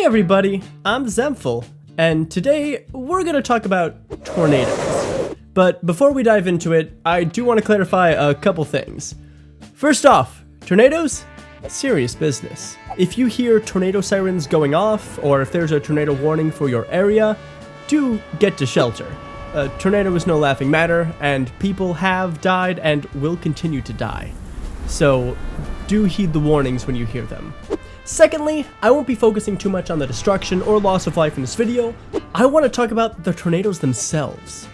everybody, I'm Xemptful, and today we're going to talk about tornadoes. But before we dive into it, I do want to clarify a couple things. First off, tornadoes? Serious business. If you hear tornado sirens going off, or if there's a tornado warning for your area, do get to shelter. A tornado is no laughing matter, and people have died and will continue to die. So do heed the warnings when you hear them. Secondly, I won't be focusing too much on the destruction or loss of life in this video. I want to talk about the tornadoes themselves.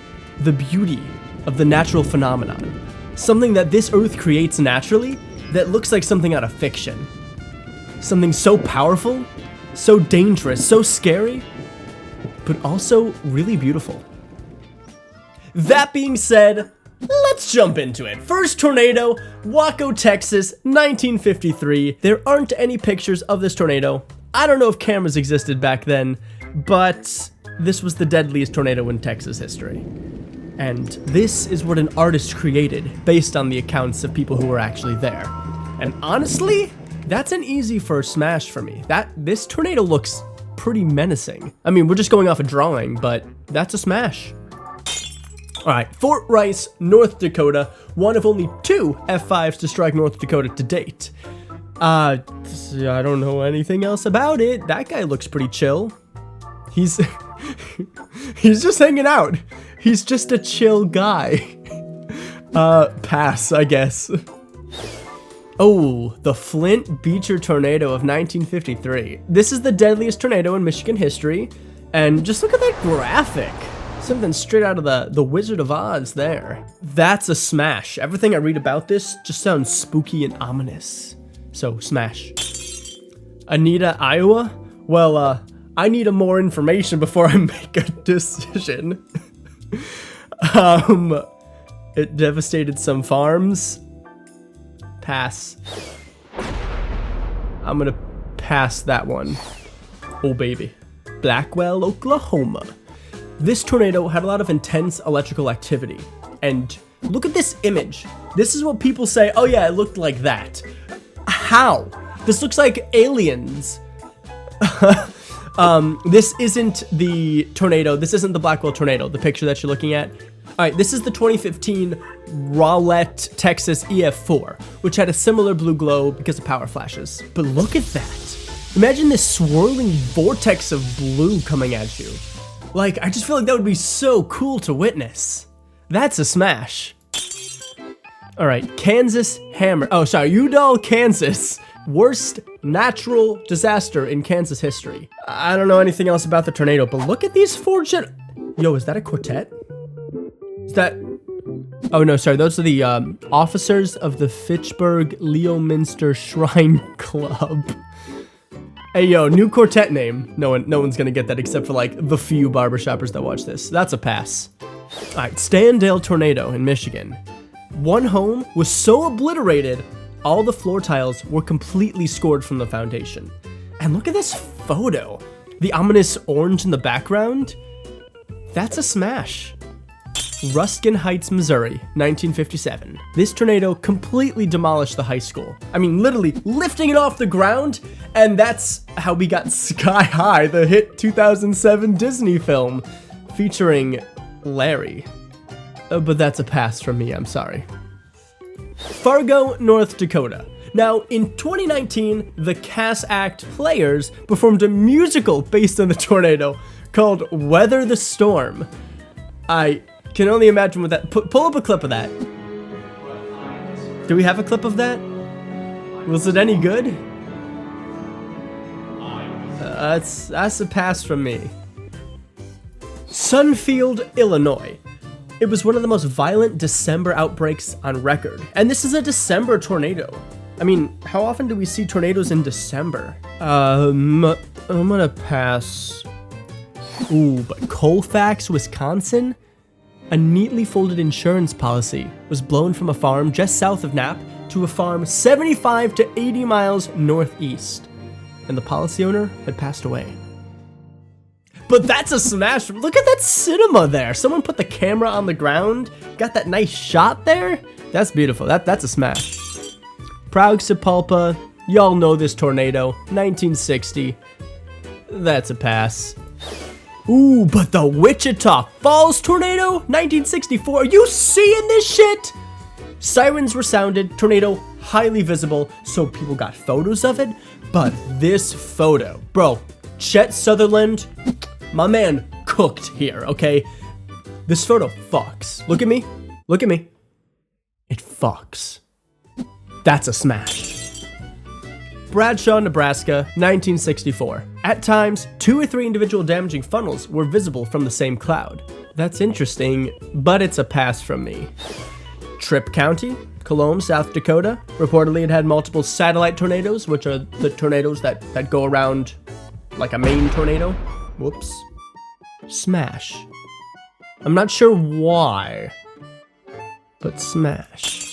The beauty of the natural phenomenon. Something that this earth creates naturally that looks like something out of fiction. Something so powerful, so dangerous, so scary, but also really beautiful. That being said, let's jump into it. First tornado, Waco, Texas, 1953. There aren't any pictures of this tornado. I don't know if cameras existed back then, but this was the deadliest tornado in Texas history. And this is what an artist created based on the accounts of people who were actually there. And honestly, that's an easy first smash for me. This tornado looks pretty menacing. I mean, we're just going off a drawing, but that's a smash. Alright, Fort Rice, North Dakota, one of only 2 F5s to strike North Dakota to date. I don't know anything else about it. That guy looks pretty chill. He's just hanging out. He's just a chill guy. Pass, I guess. Oh, the Flint Beecher tornado of 1953. This is the deadliest tornado in Michigan history. And just look at that graphic. Something straight out of the Wizard of Oz there. That's a smash. Everything I read about this just sounds spooky and ominous. So, smash. Anita, Iowa? Well, I need more information before I make a decision. It devastated some farms. Pass. I'm gonna pass that one. Oh, baby. Blackwell, Oklahoma. This tornado had a lot of intense electrical activity, and look at this image. This is what people say, oh yeah, it looked like that. How? This looks like aliens. This isn't the tornado, this isn't the Blackwell tornado, the picture that you're looking at. Alright, this is the 2015 Rowlett, Texas EF4, which had a similar blue glow because of power flashes. But look at that. Imagine this swirling vortex of blue coming at you. Like, I just feel like that would be so cool to witness. That's a smash. Alright, Kansas hammer. Oh, sorry, Udall, Kansas. Worst natural disaster in Kansas history. I don't know anything else about the tornado, but look at these 4 Yo, is that a quartet? Is that... Oh, no, sorry, those are the officers of the Fitchburg Leominster Shrine Club. Hey, yo, new quartet name. No one's gonna get that except for, like, the few barbershoppers that watch this. That's a pass. Alright, Standale tornado in Michigan. One home was so obliterated, all the floor tiles were completely scored from the foundation. And look at this photo. The ominous orange in the background. That's a smash. Ruskin Heights, Missouri, 1957. This tornado completely demolished the high school. I mean, literally lifting it off the ground, and that's how we got Sky High, the hit 2007 Disney film featuring Larry. But that's a pass from me, I'm sorry. Fargo, North Dakota. Now, in 2019, the Cass Act Players performed a musical based on the tornado called Weather the Storm. I can only imagine what that... Pull up a clip of that. Do we have a clip of that? Was it any good? That's a pass from me. Sunfield, Illinois. It was one of the most violent December outbreaks on record. And this is a December tornado. I mean, how often do we see tornadoes in December? I'm gonna pass. Ooh, but Colfax, Wisconsin? A neatly folded insurance policy was blown from a farm just south of Knapp to a farm 75 to 80 miles northeast, and the policy owner had passed away. But that's a smash. Look at that cinema there. Someone put the camera on the ground, got that nice shot there. That's beautiful. That's a smash. Prague, Sepulpa, y'all know this tornado, 1960. That's a pass. Ooh, but the Wichita Falls tornado, 1964. Are you seeing this shit? Sirens were sounded, tornado highly visible, so people got photos of it. But this photo, bro, Chet Sutherland, my man cooked here, okay? This photo fucks. Look at me. Look at me. It fucks. That's a smash. Bradshaw, Nebraska, 1964. At times, 2 or 3 individual damaging funnels were visible from the same cloud. That's interesting, but it's a pass from me. Tripp County, Colomb, South Dakota. Reportedly, it had multiple satellite tornadoes, which are the tornadoes that go around like a main tornado. Whoops. Smash. I'm not sure why, but smash.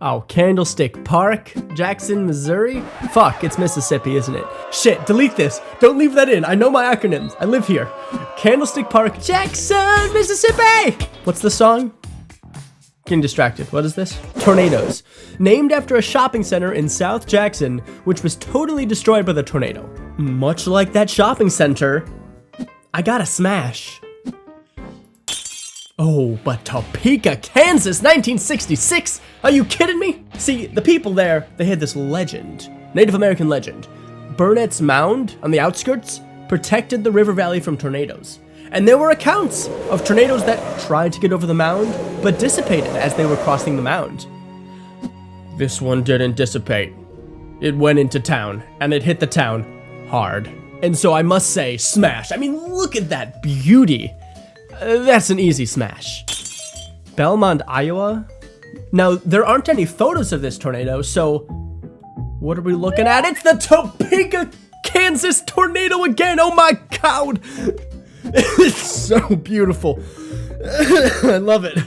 Oh, Candlestick Park, Jackson, Missouri? Fuck, it's Mississippi, isn't it? Shit, delete this. Don't leave that in. I know my acronyms. I live here. Candlestick Park, Jackson, Mississippi! What's the song? Getting distracted. What is this? Tornadoes. Named after a shopping center in South Jackson, which was totally destroyed by the tornado. Much like that shopping center, I got a smash. Oh, but Topeka, Kansas, 1966? Are you kidding me? See, the people there, they had this legend, Native American legend. Burnett's Mound on the outskirts protected the river valley from tornadoes. And there were accounts of tornadoes that tried to get over the mound, but dissipated as they were crossing the mound. This one didn't dissipate. It went into town, and it hit the town hard. And so I must say, smash. I mean, look at that beauty. That's an easy smash. Belmont, Iowa? Now, there aren't any photos of this tornado, so what are we looking at? It's the Topeka, Kansas tornado again. Oh my God. It's so beautiful. I love it.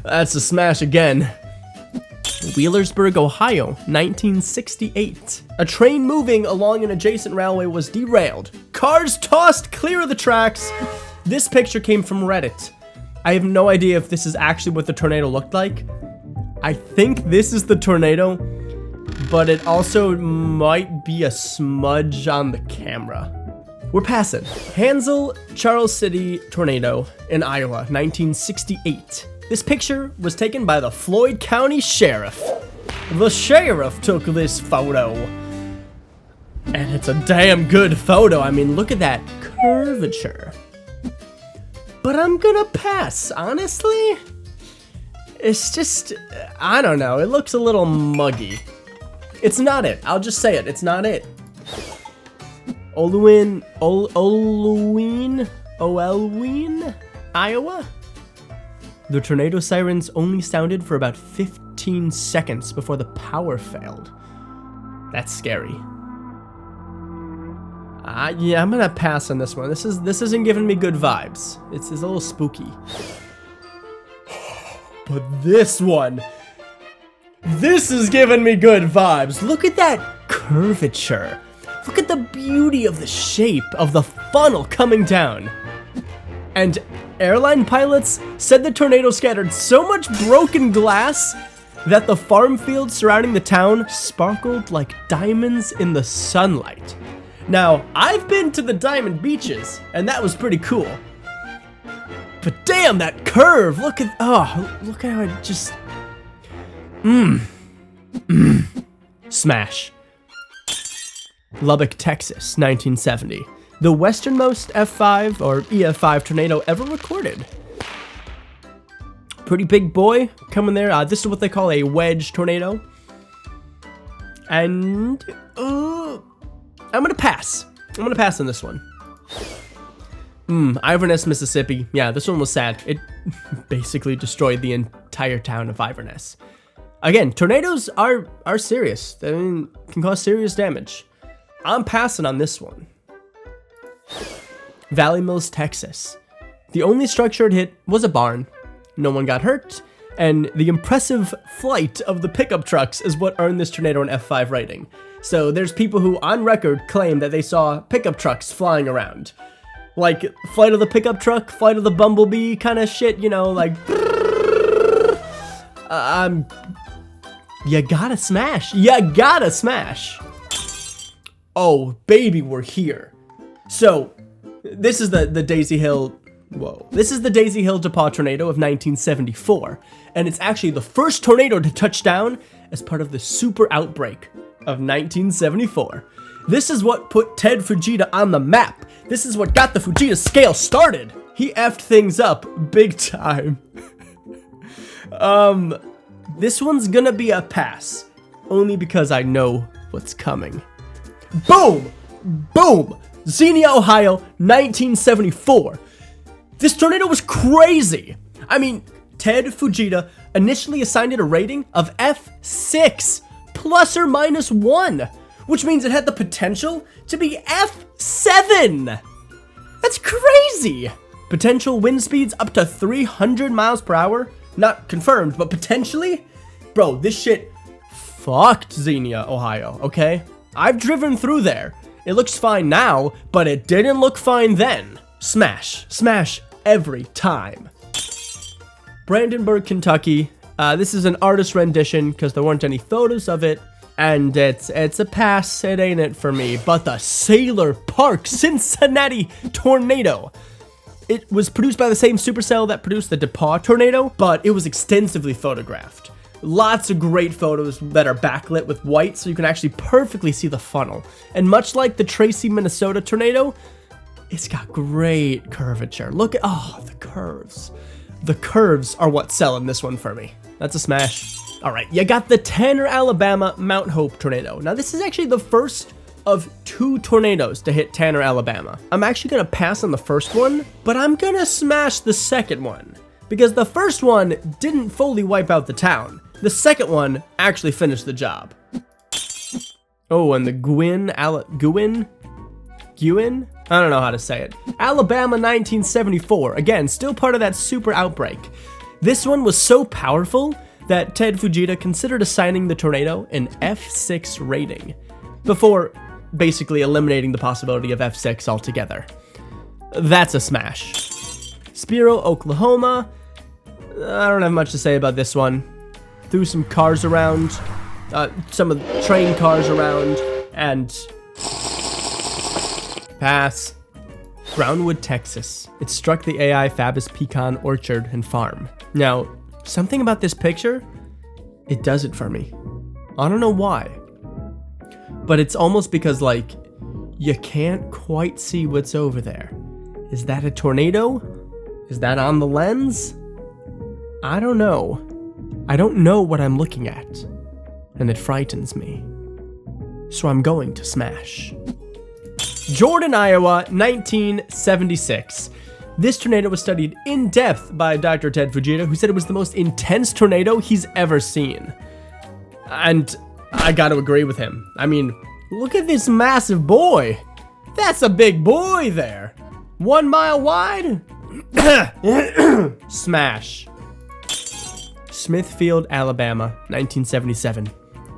That's a smash again. Wheelersburg, Ohio, 1968. A train moving along an adjacent railway was derailed. Cars tossed clear of the tracks. This picture came from Reddit. I have no idea if this is actually what the tornado looked like. I think this is the tornado, but it also might be a smudge on the camera. We're passing. Hansel, Charles City tornado in Iowa, 1968. This picture was taken by the Floyd County Sheriff. The sheriff took this photo. And it's a damn good photo. I mean, look at that curvature. But I'm gonna pass, honestly. It's just, I don't know, it looks a little muggy. It's not it, I'll just say it, it's not it. Olween, Iowa? The tornado sirens only sounded for about 15 seconds before the power failed. That's scary. Yeah, I'm gonna pass on this one. This isn't giving me good vibes. It's a little spooky. But this one, this is giving me good vibes. Look at that curvature. Look at the beauty of the shape of the funnel coming down. And airline pilots said the tornado scattered so much broken glass that the farm fields surrounding the town sparkled like diamonds in the sunlight. Now, I've been to the Diamond Beaches, and that was pretty cool. But damn, that curve! Look at how it just... Smash. Lubbock, Texas, 1970. The westernmost F5 or EF5 tornado ever recorded. Pretty big boy coming there. This is what they call a wedge tornado. And... I'm gonna pass. I'm gonna pass on this one. Iverness, Mississippi. Yeah, this one was sad. It basically destroyed the entire town of Iverness. Again, tornadoes are serious. They can cause serious damage. I'm passing on this one. Valley Mills, Texas. The only structure it hit was a barn. No one got hurt, and the impressive flight of the pickup trucks is what earned this tornado an F5 rating. So there's people who, on record, claim that they saw pickup trucks flying around. Like, flight of the pickup truck, flight of the bumblebee kind of shit, you know, like... You gotta smash. You gotta smash. Oh, baby, we're here. So, this is the Daisy Hill, this is the Daisy Hill DePaul tornado of 1974, and it's actually the first tornado to touch down as part of the super outbreak of 1974. This is what put Ted Fujita on the map. This is what got the Fujita scale started. He effed things up big time. This one's gonna be a pass, only because I know what's coming. Boom! Boom! Xenia, Ohio, 1974. This tornado was crazy. I mean, Ted Fujita initially assigned it a rating of F6 plus or minus 1, which means it had the potential to be F7. That's crazy. Potential wind speeds up to 300 miles per hour. Not confirmed, but potentially? Bro, this shit fucked Xenia, Ohio, okay? I've driven through there. It looks fine now, but it didn't look fine then. Smash. Smash every time. Brandenburg, Kentucky. This is an artist rendition because there weren't any photos of it. And it's a pass, it ain't it for me. But the Sailor Park Cincinnati tornado. It was produced by the same supercell that produced the DePaul tornado, but it was extensively photographed. Lots of great photos that are backlit with white, so you can actually perfectly see the funnel. And much like the Tracy, Minnesota tornado, it's got great curvature. Look at, oh, the curves. The curves are what's selling this one for me. That's a smash. All right, you got the Tanner, Alabama Mount Hope tornado. Now, this is actually the first of 2 tornadoes to hit Tanner, Alabama. I'm actually gonna pass on the first one, but I'm gonna smash the second one because the first one didn't fully wipe out the town. The second one actually finished the job. Oh, and the Gwin? I don't know how to say it. Alabama 1974. Again, still part of that super outbreak. This one was so powerful that Ted Fujita considered assigning the tornado an F6 rating before basically eliminating the possibility of F6 altogether. That's a smash. Spiro, Oklahoma. I don't have much to say about this one. Threw some cars around, some of the train cars around, and pass. Brownwood, Texas. It struck the AI Fabus Pecan Orchard and Farm. Now, something about this picture, it does it for me. I don't know why, but it's almost because, like, you can't quite see what's over there. Is that a tornado? Is that on the lens? I don't know. I don't know what I'm looking at, and it frightens me. So I'm going to smash. Jordan, Iowa, 1976. This tornado was studied in depth by Dr. Ted Fujita, who said it was the most intense tornado he's ever seen. And I gotta agree with him. I mean, look at this massive boy. That's a big boy there. 1 mile wide? Smash. Smithfield, Alabama, 1977.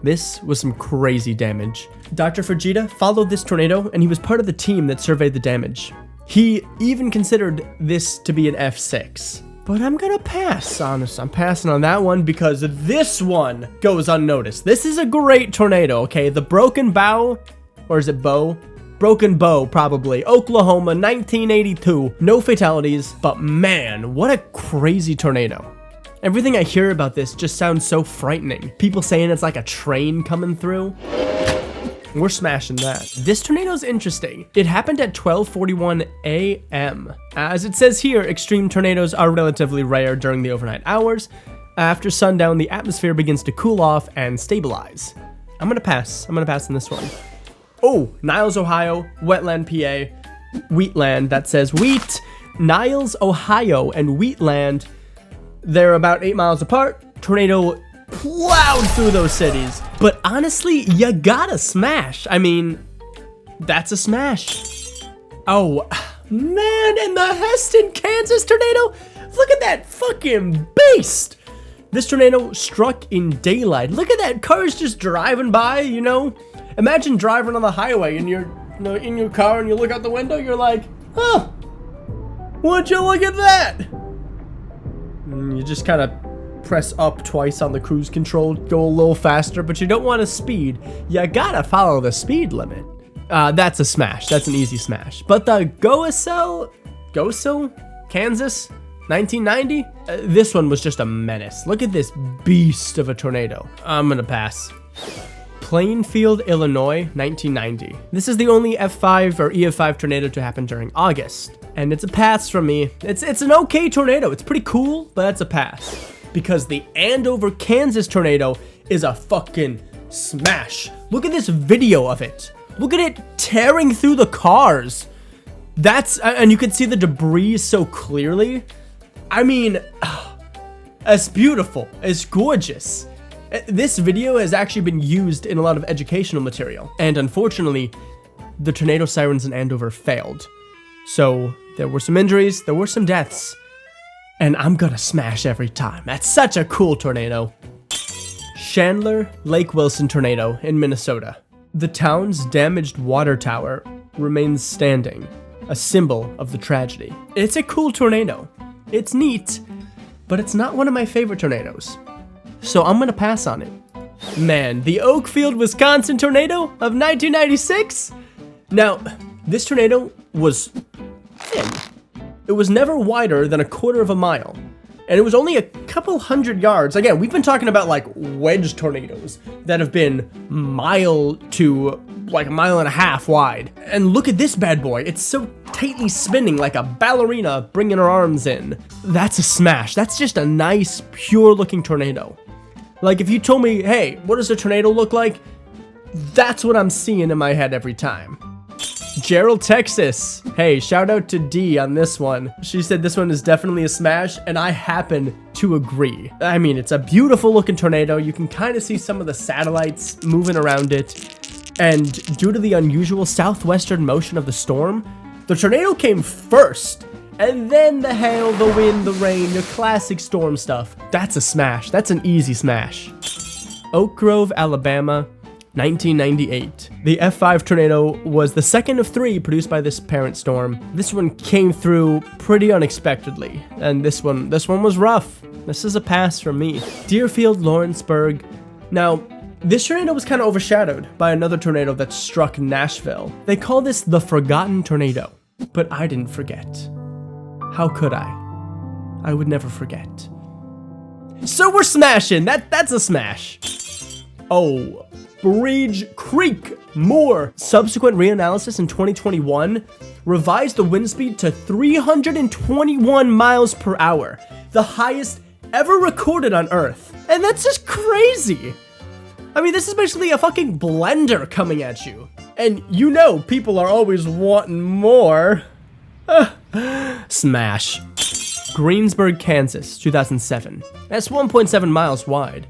This was some crazy damage. Dr. Fujita followed this tornado, and he was part of the team that surveyed the damage. He even considered this to be an F6. But I'm gonna pass, honest. I'm passing on that one because this one goes unnoticed. This is a great tornado, okay? The broken bow, or is it bow? Broken bow, probably. Oklahoma, 1982. No fatalities, but man, what a crazy tornado. Everything I hear about this just sounds so frightening. People saying it's like a train coming through. We're smashing that. This tornado's interesting. It happened at 12:41 a.m. As it says here, extreme tornadoes are relatively rare during the overnight hours. After sundown, the atmosphere begins to cool off and stabilize. I'm gonna pass. I'm gonna pass in this one. Oh, Niles, Ohio, Wetland, PA, Wheatland. That says wheat. Niles, Ohio, and Wheatland. They're about 8 miles apart. Tornado plowed through those cities. But honestly, you gotta smash. I mean, that's a smash. Oh, man, and the Heston, Kansas tornado? Look at that fucking beast. This tornado struck in daylight. Look at that, cars just driving by, you know? Imagine driving on the highway and you're in your car and you look out the window, you're like, huh, would you look at that? And you just kind of press up twice on the cruise control, go a little faster, but you don't want to speed. You gotta follow the speed limit. That's a smash. That's an easy smash. But the Gosel, Kansas, 1990? This one was just a menace. Look at this beast of a tornado. I'm gonna pass. Plainfield, Illinois, 1990. This is the only F5 or EF5 tornado to happen during August. And it's a pass from me. It's an okay tornado. It's pretty cool, but that's a pass. Because the Andover, Kansas tornado is a fucking smash. Look at this video of it. Look at it tearing through the cars. And you can see the debris so clearly. I mean, it's beautiful. It's gorgeous. This video has actually been used in a lot of educational material. And unfortunately, the tornado sirens in Andover failed. So there were some injuries, there were some deaths. And I'm gonna smash every time. That's such a cool tornado. Chandler Lake Wilson tornado in Minnesota. The town's damaged water tower remains standing, a symbol of the tragedy. It's a cool tornado. It's neat, but it's not one of my favorite tornadoes. So I'm gonna pass on it. Man, the Oakfield, Wisconsin tornado of 1996? Now, this tornado was thin. It was never wider than 1/4 of a mile. And it was only a couple hundred yards. Again, we've been talking about like wedge tornadoes that have been mile to like 1.5 miles wide. And look at this bad boy. It's so tightly spinning like a ballerina bringing her arms in. That's a smash. That's just a nice, pure looking tornado. Like if you told me, hey, what does a tornado look like? That's what I'm seeing in my head every time. Gerald, Texas. Hey, shout out to D on this one. She said this one is definitely a smash, and I happen to agree. I mean, it's a beautiful looking tornado. You can kind of see some of the satellites moving around it. And due to the unusual southwestern motion of the storm, the tornado came first. And then the hail, the wind, the rain, your classic storm stuff. That's a smash. That's an easy smash. Oak Grove, Alabama, 1998. The F5 tornado was the second of 3 produced by this parent storm. This one came through pretty unexpectedly, and this one was rough. This is a pass from me. Deerfield, Lawrenceburg. Now, this tornado was kind of overshadowed by another tornado that struck Nashville. They call this the Forgotten Tornado, but I didn't forget. How could I? I would never forget. So we're smashing. That's a smash. Oh, Bridge Creek, more. Subsequent reanalysis in 2021 revised the wind speed to 321 miles per hour, the highest ever recorded on Earth. And that's just crazy. I mean, this is basically a fucking blender coming at you. And you know people are always wanting more. Smash. Greensburg, Kansas, 2007. That's 1.7 miles wide.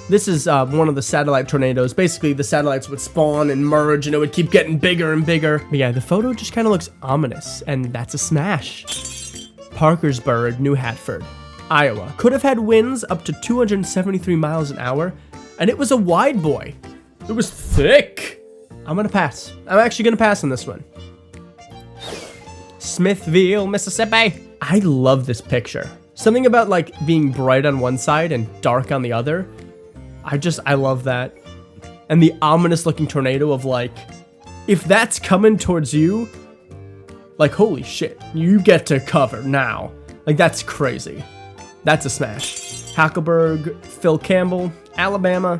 This is one of the satellite tornadoes. Basically, the satellites would spawn and merge, and it would keep getting bigger and bigger. But yeah, the photo just kind of looks ominous, and that's a smash. Parkersburg, New Hampshire, Iowa. Could have had winds up to 273 miles an hour, and it was a wide boy. It was thick. I'm gonna pass. I'm actually gonna pass on this one. Smithville, Mississippi. I love this picture. Something about like being bright on one side and dark on the other. I love that. And the ominous looking tornado of like, if that's coming towards you, like, holy shit, you get to cover now. Like, that's crazy. That's a smash. Hackleburg, Phil Campbell, Alabama.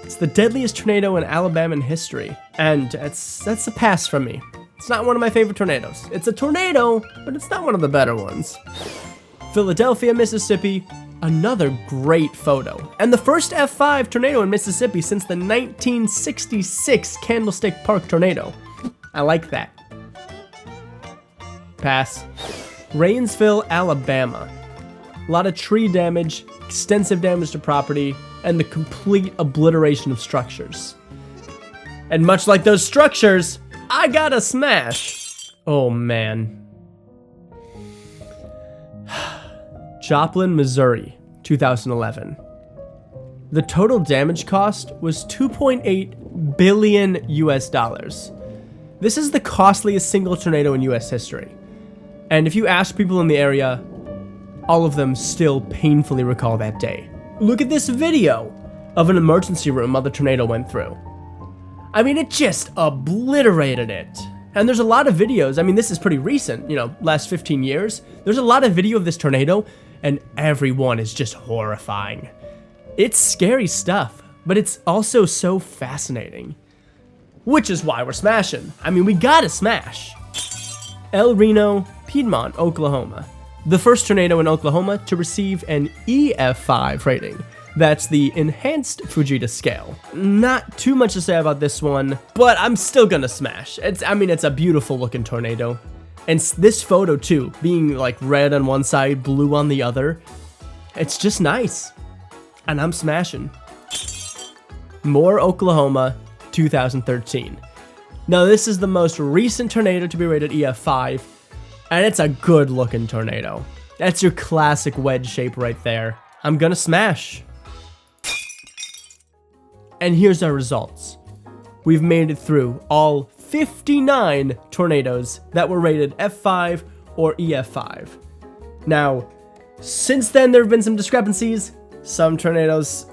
It's the deadliest tornado in Alabama history. And that's a pass from me. It's not one of my favorite tornadoes. It's a tornado, but it's not one of the better ones. Philadelphia, Mississippi. Another great photo. And the first F5 tornado in Mississippi since the 1966 Candlestick Park tornado. I like that. Pass. Rainsville, Alabama. A lot of tree damage, extensive damage to property, and the complete obliteration of structures. And much like those structures, I got a smash. Oh man. Joplin, Missouri, 2011. The total damage cost was $2.8 billion US dollars. This is the costliest single tornado in US history. And if you ask people in the area, all of them still painfully recall that day. Look at this video of an emergency room while the tornado went through. I mean, it just obliterated it. And there's a lot of videos. I mean, this is pretty recent, you know, last 15 years. There's a lot of video of this tornado, and everyone is just horrifying. It's scary stuff, but it's also so fascinating. Which is why we're smashing. I mean, we gotta smash. El Reno, Piedmont, Oklahoma. The first tornado in Oklahoma to receive an EF5 rating. That's the Enhanced Fujita Scale. Not too much to say about this one, but I'm still gonna smash. It's a beautiful looking tornado. And this photo too, being like red on one side, blue on the other, it's just nice. And I'm smashing. Moore, Oklahoma, 2013. Now this is the most recent tornado to be rated EF5, and it's a good looking tornado. That's your classic wedge shape right there. I'm gonna smash. And here's our results. We've made it through all 59 tornadoes that were rated F5 or EF5. Now, since then there have been some discrepancies. Some tornadoes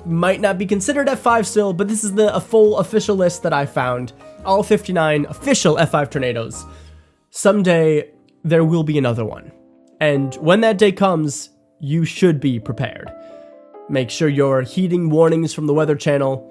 might not be considered F5 still, but this is a full official list that I found. All 59 official F5 tornadoes. Someday there will be another one. And when that day comes, you should be prepared. Make sure you're heeding warnings from the Weather Channel,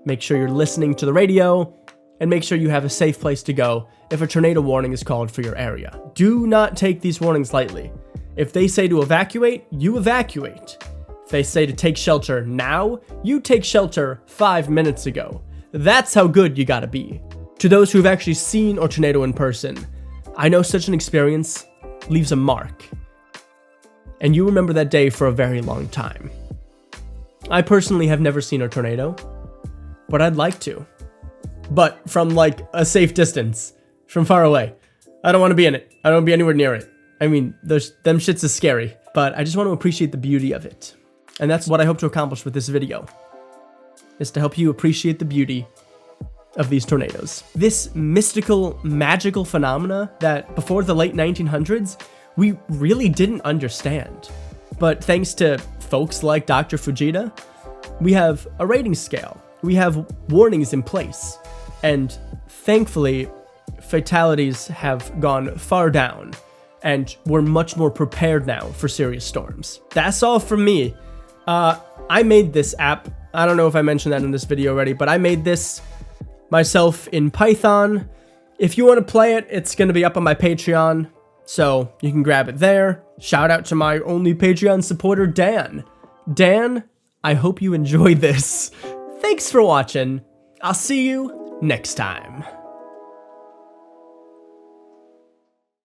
make sure you're listening to the radio, and make sure you have a safe place to go if a tornado warning is called for your area. Do not take these warnings lightly. If they say to evacuate, you evacuate. If they say to take shelter now, you take shelter 5 minutes ago. That's how good you gotta be. To those who've actually seen a tornado in person, I know such an experience leaves a mark. And you remember that day for a very long time. I personally have never seen a tornado, but I'd like to. But from like a safe distance, from far away. I don't want to be in it. I don't want to be anywhere near it. I mean, them shits is scary, but I just want to appreciate the beauty of it. And that's what I hope to accomplish with this video, is to help you appreciate the beauty of these tornadoes. This mystical, magical phenomena that before the late 1900s, we really didn't understand. But thanks to folks like Dr. Fujita, we have a rating scale. We have warnings in place. And thankfully, fatalities have gone far down. And we're much more prepared now for serious storms. That's all from me. I made this app. I don't know if I mentioned that in this video already, but I made this myself in Python. If you want to play it, it's going to be up on my Patreon, so you can grab it there. Shout out to my only Patreon supporter, Dan. Dan, I hope you enjoyed this. Thanks for watching. I'll see you next time.